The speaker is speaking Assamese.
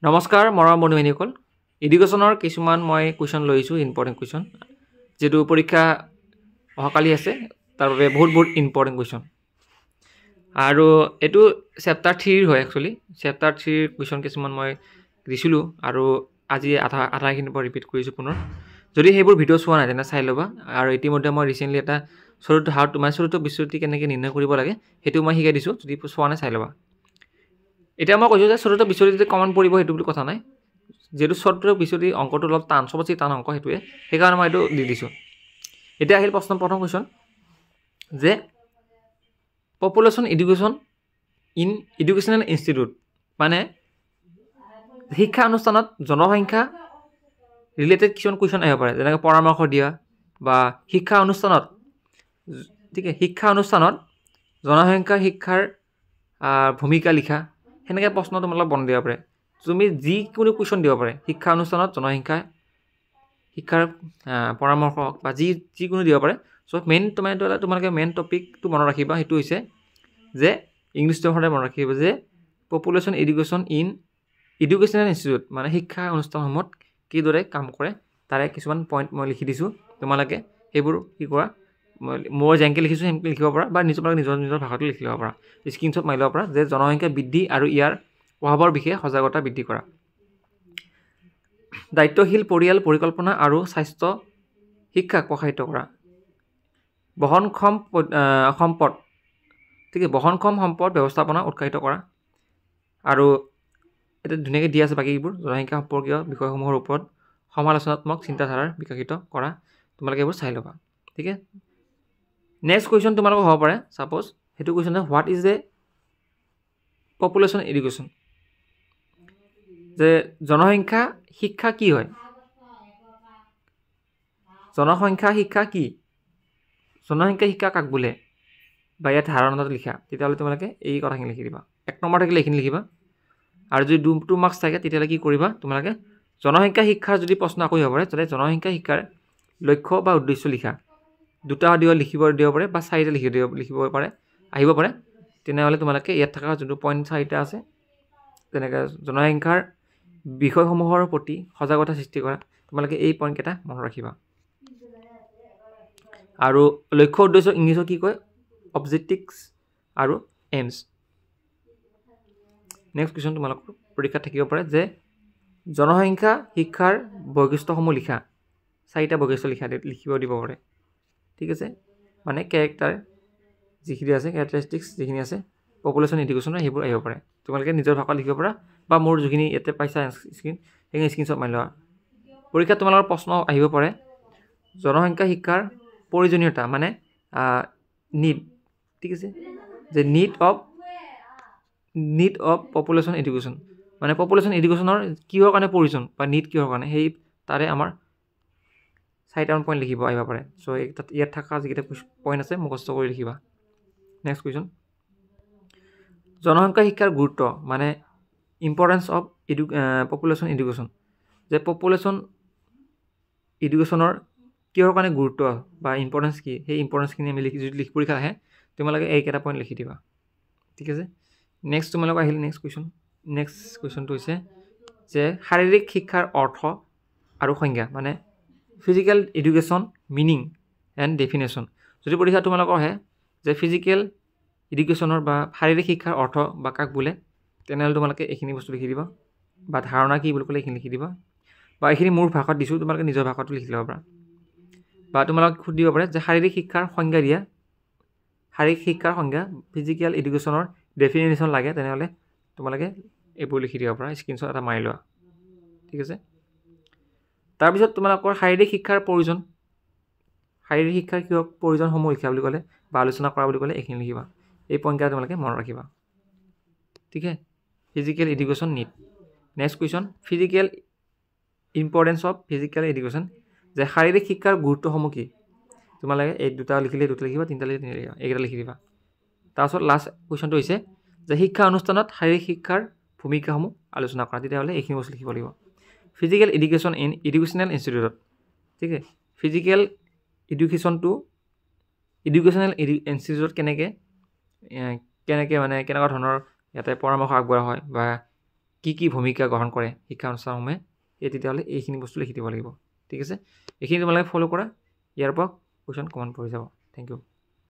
নমস্কাৰ মৰম বন্ধুসকল এডুকেশ্যনৰ কিছুমান মই কুৱেশ্যন লৈছোঁ ইম্পৰ্টেণ্ট কুৱেশ্যন যেটো পৰীক্ষা অহাকালি আছে তাৰ বাবে বহুত ইম্পৰ্টেণ্ট কুৱেশ্যন আৰু এটো চেপ্টাৰ 3 হয় একচুয়ালি চেপ্টাৰ 3 কুৱেশ্যন কিছুমান মই দিছিলোঁ আৰু আজি আধাখিনিৰ পৰা ৰিপিট কৰিছোঁ পুনৰ যদি সেইবোৰ ভিডিঅ' চোৱা নাই তেনে চাই ল'বা আৰু ইতিমধ্যে মই ৰিসেন্টলি এটা চতুৰ্থ বিশ্বতি কেনেকৈ নিৰ্ণয় কৰিব লাগে হেতু মই শিকাই দিছোঁ যদি চোৱা নাই চাই ল'বা এটা মই কৈছোঁ যে চতুৰ্থ বিশ্বতি কমন পৰিব হেতু বুলি কথা নাই যেটো চতুৰ্থ বিশ্বতি অংকটো অলপ টান সবচে টান অংক হেতুৱে সেইকাৰণে মই এটো দি দিছোঁ এটা আহিল প্ৰথম কুৱেশ্যন যে পপুলেশ্যন এডুকেশ্যন ইন এডুকেশ্যনাল ইনষ্টিটিউট মানে শিক্ষা অনুষ্ঠানত জনসংখ্যা ৰিলেটেড কিছুমান কুৱেশ্যন আহিব পাৰে যেনেকৈ পৰামৰ্শ দিয়া বা শিক্ষা অনুষ্ঠানত ঠিক আছে শিক্ষা অনুষ্ঠানত জনসংখ্যা শিক্ষাৰ ভূমিকা লিখা হেনেকৈ প্ৰশ্ন তোমালোক বন দিব পাৰে তুমি যি কোনো কুৱেশ্যন দিব পাৰে শিক্ষা অনুষ্ঠানত জনসংখ্যা শিক্ষাৰ পৰামৰ্শ বা যি কোনো দিব পাৰে সো মেইন তোমালোকে মেইন টপিকটো মনত ৰাখিবা হেতু হৈছে যে ইংলিশটো হৰে মনত ৰাখিবা যে পপুলেশ্যন এডুকেশ্যন ইন এডুকেশ্যনাল ইনষ্টিটিউট মানে শিক্ষা অনুষ্ঠানসমূহত কিদৰে কাম কৰে তাৰে কিছুমান পইণ্ট মই লিখি দিছোঁ তোমালোকে সেইবোৰ কি কৰা মই যেনকে লিখিছোঁ হেনকে লিখিব পাৰা বা নিজৰ ভাষাটো লিখি ল'ব পাৰা স্ক্ৰীনশ্বট মাৰি ল'ব পাৰা যে জনসংখ্যা বৃদ্ধি আৰু ইয়াৰ প্ৰভাৱৰ বিষয়ে সজাগতা বৃদ্ধি কৰা দায়িত্বশীল পৰিয়াল পৰিকল্পনা আৰু স্বাস্থ্য শিক্ষাক প্ৰসাৰিত কৰা বহনক্ষম সম্পদ ঠিক আছে বহনক্ষম সম্পদ ব্যৱস্থাপনা উৎসাহিত কৰা আৰু এটা ধুনীয়াকৈ দিয়া আছে বাকিবোৰ জনসংখ্যা সম্পৰ্কীয় বিষয়সমূহৰ ওপৰত সমালোচনাত্মক চিন্তাধাৰাৰ বিকশিত কৰা তোমালোকে এইবোৰ চাই ল'বা ঠিক আছে নেক্সট কুৱেশ্যন তোমালোকৰ হ'ব পাৰে সাপোজ হেতু question what is a population education যে জনসংখ্যা শিক্ষা কি হয় জনসংখ্যা শিক্ষা কি জনসংখ্যা শিক্ষা কাক বোলে বা ইয়াত ধাৰণাটো লিখা তেতিয়াহ'লে তোমালোকে এই কথাখিনি লিখি দিবা এক নম্বৰ থাকিলে এইখিনি লিখিবা আৰু যদি 2 মাৰ্কছ থাকে তেতিয়াহ'লে কি কৰিবা তোমালোকে জনসংখ্যা শিক্ষাৰ যদি প্ৰশ্ন আকৌ হ'ব পাৰে তেতিয়াহ'লে জনসংখ্যা শিক্ষাৰ লক্ষ্য বা উদ্দেশ্য লিখা দুটা লিখিব দিব পাৰে বা চাৰিটা লিখিব পাৰে আহিব পাৰে তেনেহ'লে তোমালোকে ইয়াত থকা যোনটো পইণ্ট চাৰিটা আছে তেনেকৈ জনসংখ্যাৰ বিষয়সমূহৰ প্ৰতি সজাগতা সৃষ্টি কৰা তোমালোকে এই পইণ্ট কেইটা মনত ৰাখিবা আৰু লক্ষ্য উদ্দেশ্য ইংলিছত কি কয় অবজেক্টিভছ আৰু এইমছ নেক্সট কুৱেশ্যন তোমালোকৰ পৰীক্ষাত থাকিব পাৰে যে জনসংখ্যা শিক্ষাৰ বৈশিষ্ট্যসমূহ লিখা চাৰিটা বৈশিষ্ট্য লিখিব দিব পাৰে ঠিক আছে মানে ক্যাৰেক্টাৰ যিখিনি আছে ক্যাৰেক্টাৰিষ্টিক্স যিখিনি আছে পপুলেশ্যন এডুকেশ্যনৰ সেইবোৰ আহিব পাৰে তোমালোকে নিজৰ ভাষাত লিখিব পাৰা বা মোৰ যিখিনি ইয়াতে পাইছা সেইখিনি স্ক্ৰীনশ্বট মাৰি লোৱা পৰীক্ষাত তোমালোকৰ প্ৰশ্ন আহিব পাৰে জনসংখ্যা শিক্ষাৰ প্ৰয়োজনীয়তা মানে নিড ঠিক আছে যে নিড অফ পপুলেশ্যন এডুকেশ্যন মানে পপুলেশ্যন এডুকেশ্যনৰ কিহৰ কাৰণে প্ৰয়োজন বা নিড কিহৰ কাৰণে সেই তাৰে আমাৰ চাৰিটামান পইণ্ট লিখিব আহিব পাৰে সো ইয়াত থকা যিকেইটা পইণ্ট আছে মুখস্থ কৰি লিখিবা নেক্সট কুৱেশ্যন জনসংখ্যা শিক্ষাৰ গুৰুত্ব মানে ইম্পৰ্টেঞ্চ অফ পপুলেশ্যন এডুকেশ্যন যে পপুলেশ্যন এডুকেশ্যনৰ কিহৰ কাৰণে গুৰুত্ব বা ইম্পৰ্টেঞ্চ কি সেই ইম্পৰ্টেঞ্চখিনি আমি যদি পৰীক্ষা আহে তোমালোকে এইকেইটা পইণ্ট লিখি দিবা ঠিক আছে নেক্সট তোমালোকৰ আহিল নেক্সট কুৱেশ্যনটো হৈছে যে শাৰীৰিক শিক্ষাৰ অৰ্থ আৰু সংজ্ঞা মানে physical education meaning and definition যদি পৰীক্ষা তোমালোকৰ আহে যে ফিজিকেল এডুকেশ্যনৰ বা শাৰীৰিক শিক্ষাৰ অৰ্থ বা কাক বোলে তেনেহ'লে তোমালোকে এইখিনি বস্তু লিখি দিবা বা ধাৰণা কি বুলি ক'লে এইখিনি লিখি দিবা বা এইখিনি মোৰ ভাষাত দিছোঁ তোমালোকে নিজৰ ভাষাটো লিখি ল'ব পাৰা বা তোমালোকে সুধিব পাৰে যে শাৰীৰিক শিক্ষাৰ সংজ্ঞা দিয়া শাৰীৰিক শিক্ষাৰ সংজ্ঞা ফিজিকেল এডুকেশ্যনৰ ডেফিনেশ্যন লাগে তেনেহ'লে তোমালোকে এইবোৰ লিখি দিব পাৰা স্ক্ৰীনশ্বট এটা মাৰি লোৱা ঠিক আছে তাৰপিছত তোমালোকৰ শাৰীৰিক শিক্ষাৰ প্ৰয়োজন শাৰীৰিক শিক্ষাৰ কিহৰ প্ৰয়োজনসমূহ লিখা বুলি ক'লে বা আলোচনা কৰা বুলি ক'লে এইখিনি লিখিবা এই পইণ্টকেইটা তোমালোকে মনত ৰাখিবা ঠিক আছে physical education need next question physical importance of physical education যে শাৰীৰিক শিক্ষাৰ গুৰুত্বসমূহ কি তোমালোকে এই দুটা লিখিলে দুটা লিখিবা তিনিটা লিখিলে তিনিটা লিখিবা এইকেইটা লিখি দিবা তাৰপিছত লাষ্ট কুৱেশ্যনটো হৈছে যে শিক্ষা অনুষ্ঠানত শাৰীৰিক শিক্ষাৰ ভূমিকাসমূহ আলোচনা কৰা তেতিয়াহ'লে এইখিনি বস্তু লিখিব লাগিব ফিজিকেল এডুকেশ্যন ইন এডুকেশ্যনেল ইনষ্টিটিউটত ঠিক আছে ফিজিকেল এডুকেশ্যনটো এডুকেশ্যনেল ইনষ্টিটিউটত কেনেকৈ মানে কেনেকুৱা ধৰণৰ ইয়াতে পৰামৰ্শ আগবঢ়োৱা হয় বা কি ভূমিকা গ্ৰহণ কৰে শিক্ষানুষ্ঠানসমূহে তেতিয়াহ'লে এইখিনি বস্তু লিখি দিব লাগিব ঠিক আছে এইখিনি তোমালোকে ফ'ল' কৰা ইয়াৰ পৰা কুৱেশ্যন কমন পৰি যাব থেংক ইউ